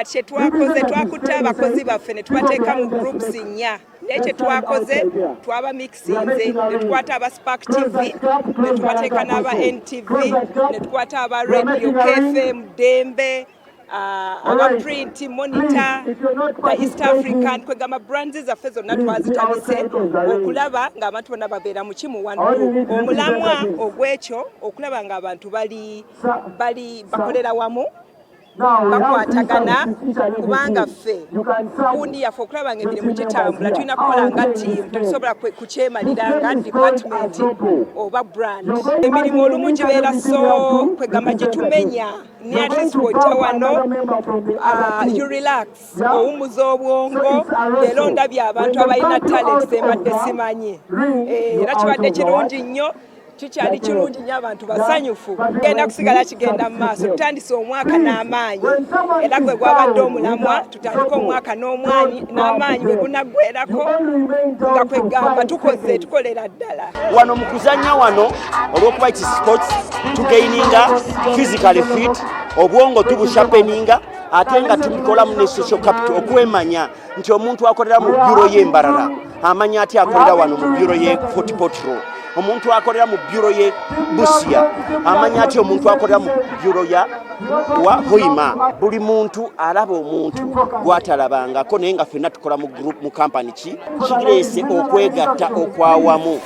kati kye twakutte abakozi baffe ne tubateeka mu groups 4 naye kye twakoze twaba mixinze ne tukwata aba Spark TV ne tubateeka n'aba NTV ne tukwata aba Radio KFM Dembe aba Print Monitor na East African kwegamba brands zaffe zonna twazitabise okulaba ng'abantu bonna babeera mu kimu one group. Omulamwa ogw'ekyo okulaba ng'abantu bali bakolera wamu bakwatagana kubanga ffe kundi yaffe okulaba ng'emirimu gitambula tulina kukola nga tiimu tetusobola kukyemalira nga department oba brand. Emirimu olumu gibeera so kwegamba gitumenya ni at least wojja wano you relax owummuza obwongo leero ndabye abantu abalina talent embadde simanyi era kibadde kirungi nnyo kikyali kirungi nnyo abantu basanyufu genda kusigala kigenda mu maaso tutandise omwaka n'amaanyi era gwe gwabadde omulamwa tutandika omwaka n'amaanyi bwe gunaggwerako nga kwegamba tukolera ddala wano mu kuzannya wano olw'okuba eki sports tugaininga physically fit obwongo tubushapeninga ate nga tubikolamu ne social capital okwemanya nti omuntu akolera mu byuro y'embarara amanya ati akolera wano mu byuro ye Fort Portal omuntu akolera mu byuro ye Busia amanya ati omuntu akolera mu byuro ya wa Hoima. Buli muntu alaba omuntu gwatalabangako naye nga ffenna tukola mu group mu company kireese okwegatta okwawamu